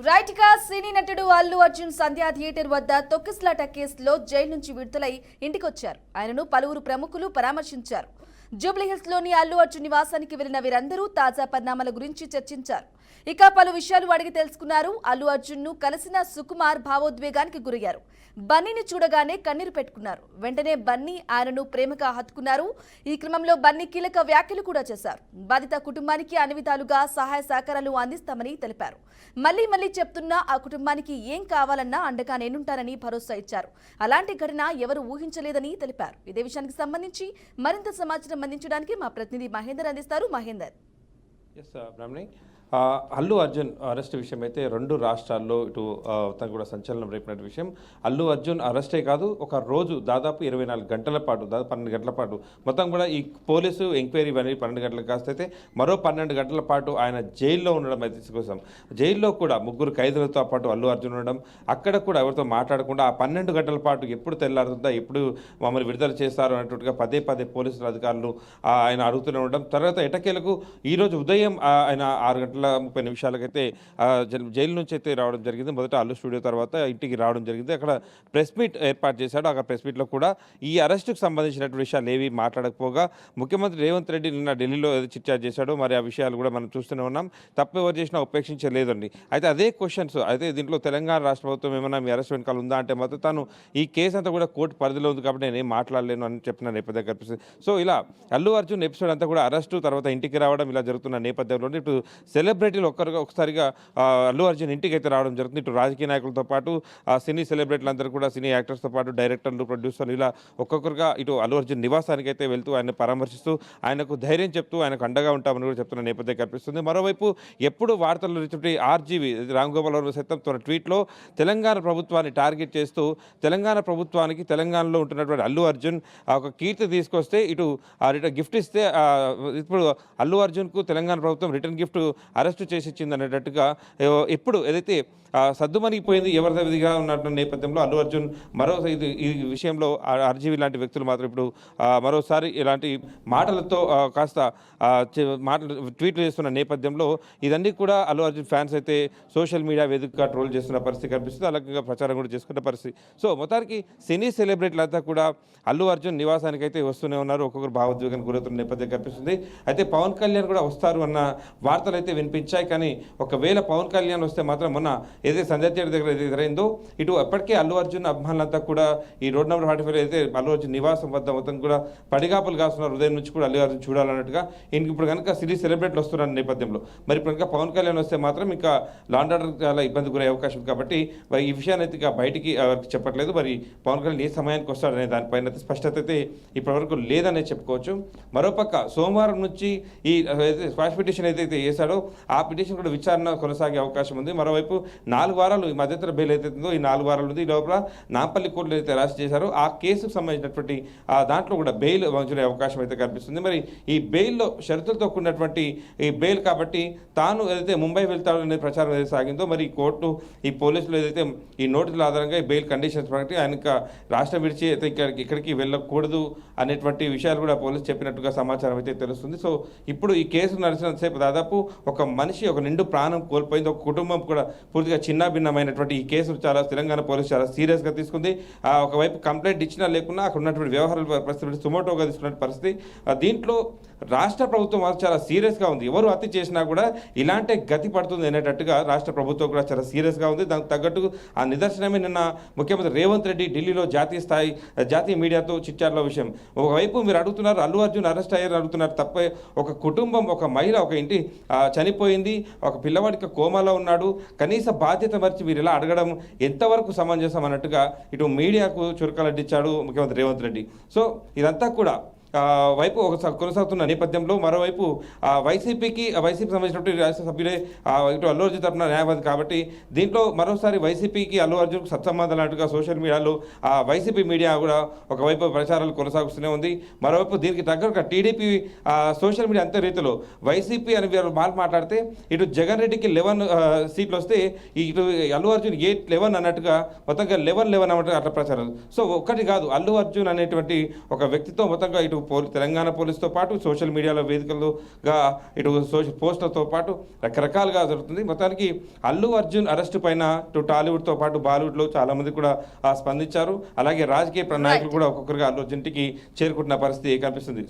Right గా సినీ నటుడు అల్లు అర్జున్ సంధ్యా theatre వద్ద తొక్కిస్లాట కేసులో జైలు నుంచి విడుదలై ఇంటికొచ్చారు. ఆయనను పలువురు ప్రముఖులు పరామర్శించారు. జూబ్లీహిల్స్ లోని అల్లు అర్జున్ నివాసానికి వెళ్లిన వీరందరూ తాజా పరిణామాల గురించి చర్చించారు. ఇక పలు విషయాలు అడిగి తెలుసుకున్నారు. అల్లు అర్జున్ ను కలిసిన సుకుమార్ భావోద్వేగానికి గురయ్యారు. బన్నీని చూడగానే కన్నీరు పెట్టుకున్నారు. వెంటనే బన్నీ ఆయనను ప్రేమగా హత్తుకున్నారు. ఈ క్రమంలో బన్నీ కీలక వ్యాఖ్యలు కూడా చేశారు. బాధిత కుటుంబానికి అన్ని విధాలుగా సహాయ సహకారాలు అందిస్తామని తెలిపారు. మళ్లీ చెప్తున్నా ఆ కుటుంబానికి ఏం కావాలన్నా అండగా నేనుంటానని భరోసా ఇచ్చారు. అలాంటి ఘటన ఎవరు ఊహించలేదని తెలిపారు. ఇదే విషయానికి సంబంధించి మరింత సమాచారం అందించడానికి మా ప్రతినిధి మహేందర్ అందిస్తారు. మహేందర్. అల్లు అర్జున్ అరెస్ట్ విషయం అయితే రెండు రాష్ట్రాల్లో ఇటు తను కూడా సంచలనం రేపిన విషయం. అల్లు అర్జున్ అరెస్టే కాదు, ఒక రోజు దాదాపు 24 గంటల పాటు, దాదాపు 12 గంటల పాటు మొత్తం కూడా ఈ పోలీసు ఎంక్వైరీ అనేది 12 గంటలకు కాస్త అయితే మరో 12 గంటల పాటు ఆయన జైల్లో ఉండడం అయితే కోసం. జైల్లో కూడా 3 ఖైదీలతో పాటు అల్లు అర్జున్ ఉండడం, అక్కడ కూడా ఎవరితో మాట్లాడకుండా ఆ 12 గంటల పాటు ఎప్పుడు తెల్లారుతుందా, ఎప్పుడు మమ్మల్ని విడుదల చేస్తారు అన్నట్టుగా పదే పోలీసుల అధికారులు ఆయన అడుగుతూనే ఉండడం. తర్వాత ఎటకేలకు ఈరోజు ఉదయం ఆయన 6:30 అయితే జైలు నుంచి అయితే రావడం జరిగింది. మొదట అల్లు స్టూడియో తర్వాత ఇంటికి రావడం జరిగింది. అక్కడ ప్రెస్ మీట్ ఏర్పాటు చేశాడు. అక్కడ ప్రెస్ మీట్లో కూడా ఈ అరెస్టుకు సంబంధించినటువంటి విషయాలు ఏవి మాట్లాడకపోగా ముఖ్యమంత్రి రేవంత్ రెడ్డి నిన్న ఢిల్లీలో ఏదో చిట్చాట్ చేశాడు. మరి ఆ విషయాలు కూడా మనం చూస్తూనే ఉన్నాం. తప్పు ఎవరు చేసినా ఉపేక్షించలేదండి. అయితే అదే క్వశ్చన్స్ అయితే దీంట్లో తెలంగాణ రాష్ట్ర ప్రభుత్వం ఏమైనా మీ అరెస్ట్ వెనకాల ఉందా అంటే మాత్రం తాను ఈ కేసు అంతా కూడా కోర్టు పరిధిలో ఉంది కాబట్టి నేనేం మాట్లాడలేను అని చెప్పిన నేపథ్యం కనిపిస్తుంది. సో ఇలా అల్లు అర్జున్ ఎపిసోడ్ అంతా కూడా అరెస్టు తర్వాత ఇంటికి రావడం ఇలా జరుగుతున్న నేపథ్యంలో ఇటు సెలబ్రిటీలు ఒకసారిగా అల్లు అర్జున్ ఇంటికి అయితే రావడం జరుగుతుంది. ఇటు రాజకీయ నాయకులతో పాటు సినీ సెలబ్రిటీలు అందరూ కూడా, సినీ యాక్టర్స్తో పాటు డైరెక్టర్లు, ప్రొడ్యూసర్లు ఇలా ఒక్కొక్కరుగా ఇటు అల్లు అర్జున్ నివాసానికి అయితే వెళ్తూ ఆయన పరామర్శిస్తూ ఆయనకు ధైర్యం చెప్తూ ఆయనకు అండగా ఉంటామని కూడా చెప్తున్న నేపథ్యం కనిపిస్తుంది. మరోవైపు ఎప్పుడు వార్తల్లో రిచే ఆర్జీవి రామ్ గోపాల్ వర్మ సైతం తన ట్వీట్లో తెలంగాణ ప్రభుత్వాన్ని టార్గెట్ చేస్తూ తెలంగాణ ప్రభుత్వానికి తెలంగాణలో ఉంటున్నటువంటి అల్లు అర్జున్ ఒక కీర్తి తీసుకొస్తే ఇటు గిఫ్ట్ ఇస్తే ఇప్పుడు అల్లు అర్జున్కు తెలంగాణ ప్రభుత్వం రిటర్న్ గిఫ్ట్ అరెస్టు చేసి ఇచ్చింది అనేటట్టుగా ఎప్పుడు ఏదైతే సద్దుమణిగిపోయింది ఎవరిదిగా ఉన్నటువంటి నేపథ్యంలో అల్లు అర్జున్ ఈ విషయంలో ఆర్జీవి లాంటి వ్యక్తులు మాత్రం ఇప్పుడు మరోసారి ఇలాంటి మాటలతో కాస్త ట్వీట్లు చేస్తున్న నేపథ్యంలో ఇదన్నీ కూడా అల్లు అర్జున్ ఫ్యాన్స్ అయితే సోషల్ మీడియా వేదికగా ట్రోల్ చేస్తున్న పరిస్థితి కనిపిస్తుంది. అలాగే ప్రచారం కూడా చేసుకున్న పరిస్థితి. సో మొత్తానికి సినీ సెలబ్రిటీలంతా కూడా అల్లు అర్జున్ నివాసానికి అయితే వస్తూనే ఉన్నారు. ఒక్కొక్కరు భావోద్వేగానికి గురవుతున్న నేపథ్యం కనిపిస్తుంది. అయితే పవన్ కళ్యాణ్ కూడా వస్తారు అన్న వార్తలు అయితే వినిపించాయి. కానీ ఒకవేళ పవన్ కళ్యాణ్ వస్తే మాత్రం మొన్న ఏదైతే సంధ్యా థియేటర్ దగ్గర ఎదురైందో ఇటు అప్పటికే అల్లు అర్జున్ అభిమానులంతా కూడా ఈ రోడ్ నెంబర్ 45 అయితే అల్లు అర్జున్ నివాసం వద్ద మొత్తం కూడా పడిగాపులు కాస్తున్నారు. ఉదయం నుంచి కూడా అల్లు అర్జున్ చూడాలన్నట్టుగా. ఇప్పుడు కనుక సినీ సెలబ్రిటీలు వస్తున్న నేపథ్యంలో మరి ఇప్పుడు కనుక పవన్ కళ్యాణ్ వస్తే మాత్రం ఇంకా లాండ్ ఆర్డర్ చాలా ఇబ్బంది గురయ్యే అవకాశం కాబట్టి మరి ఈ విషయాన్ని అయితే ఇక బయటికి చెప్పట్లేదు. మరి పవన్ కళ్యాణ్ ఏ సమయానికి వస్తాడనే దానిపైన అయితే స్పష్టత అయితే ఇప్పటివరకు లేదనే చెప్పుకోవచ్చు. మరోపక్క సోమవారం నుంచి ఈ స్క్వాష్ పిటిషన్ ఏదైతే వేశాడో ఆ పిటిషన్ కూడా విచారణ కొనసాగే అవకాశం ఉంది. మరోవైపు 4 వారాలు ఈ మధ్యంతర బెయిల్ ఏదైతుందో ఈ 4 వారాలు ఉంది. ఈ లోపల నాంపల్లి కోర్టులో అయితే అరెస్ట్ చేశారో ఆ కేసుకు సంబంధించినటువంటి దాంట్లో కూడా బెయిల్ మంజూరే అవకాశం అయితే కనిపిస్తుంది. మరి ఈ బెయిల్లో షరతులతో కూడినటువంటి ఈ బెయిల్ కాబట్టి తాను ఏదైతే ముంబై వెళ్తాడో అనే ప్రచారం ఏదైతే సాగిందో మరి కోర్టు ఈ పోలీసులు ఏదైతే ఈ నోటీసుల ఆధారంగా ఈ బెయిల్ కండిషన్స్ ప్రకటి ఆయనకు రాష్ట్రం విడిచి అయితే ఇక్కడికి వెళ్ళకూడదు అనేటువంటి విషయాలు కూడా పోలీసు చెప్పినట్టుగా సమాచారం అయితే తెలుస్తుంది. సో ఇప్పుడు ఈ కేసు నడిచినంతసేపు దాదాపు ఒక మనిషి ఒక నిండు ప్రాణం కోల్పోయింది. ఒక కుటుంబం కూడా పూర్తిగా చిన్నాభిన్నమైనటువంటి ఈ కేసు చాలా తెలంగాణ పోలీసు చాలా సీరియస్గా తీసుకుంది. ఒకవైపు కంప్లైంట్ ఇచ్చినా లేకున్నా అక్కడ ఉన్నటువంటి వ్యవహారాల పరిస్థితి సుమోటోగా తీసుకున్న పరిస్థితి. దీంట్లో రాష్ట్ర ప్రభుత్వం చాలా సీరియస్గా ఉంది. ఎవరు హత్య చేసినా కూడా ఇలాంటి గతి పడుతుంది అనేటట్టుగా రాష్ట్ర ప్రభుత్వం కూడా చాలా సీరియస్గా ఉంది. దానికి తగ్గట్టు ఆ నిదర్శనమే నిన్న ముఖ్యమంత్రి రేవంత్ రెడ్డి ఢిల్లీలో జాతీయ మీడియాతో చిట్చాట్ల విషయం. ఒకవైపు మీరు అడుగుతున్నారు అల్లు అర్జున్ అరెస్ట్ అయ్యారు అడుగుతున్నారు. తప్పే ఒక కుటుంబం, ఒక మహిళ, ఒక ఇంటి చనిపోయింది, ఒక పిల్లవాడికి కోమాలో ఉన్నాడు, కనీస బాధ్యత మర్చి మీరు ఇలా అడగడం ఎంతవరకు సమంజసం అన్నట్టుగా ఇటు మీడియాకు చురకలడ్డించాడు ముఖ్యమంత్రి రేవంత్ రెడ్డి. సో ఇదంతా కూడా వైపు ఒక కొనసాగుతున్న నేపథ్యంలో మరోవైపు వైసీపీ సంబంధించినటువంటి రాష్ట్ర సభ్యులే ఇటు అల్లు అర్జున్ తరఫున న్యాయవాది కాబట్టి దీంట్లో మరోసారి వైసీపీకి అల్లు అర్జున్కు సత్సంబంధం అన్నట్టుగా సోషల్ మీడియాలో వైసీపీ మీడియా కూడా ఒకవైపు ప్రచారాలు కొనసాగుతూనే ఉంది. మరోవైపు దీనికి తగ్గట్టుగా టీడీపీ సోషల్ మీడియా అంతే రీతిలో వైసీపీ అని వీరు మాట్లాడితే ఇటు జగన్ రెడ్డికి 11 సీట్లు వస్తే ఇటు అల్లు అర్జున్ 8-11 అన్నట్టుగా మొత్తంగా 11-11 అన్నట్టుగా అట్లా ప్రచారాలు. సో ఒక్కటి కాదు, అల్లు అర్జున్ అనేటువంటి ఒక వ్యక్తితో మొత్తంగా ఇటు తెలంగాణ పోలీసుతో పాటు సోషల్ మీడియాలో వేదికలుగా ఇటు పోస్టులతో పాటు రకరకాలుగా జరుగుతుంది. మొత్తానికి అల్లు అర్జున్ అరెస్టు పైన ఇటు టాలీవుడ్తో పాటు బాలీవుడ్లో చాలామంది కూడా స్పందించారు. అలాగే రాజకీయ నాయకులు కూడా ఒక్కొక్కరుగా అల్లు అర్జున్ ఇంటికి చేరుకుంటున్న పరిస్థితి కనిపిస్తుంది.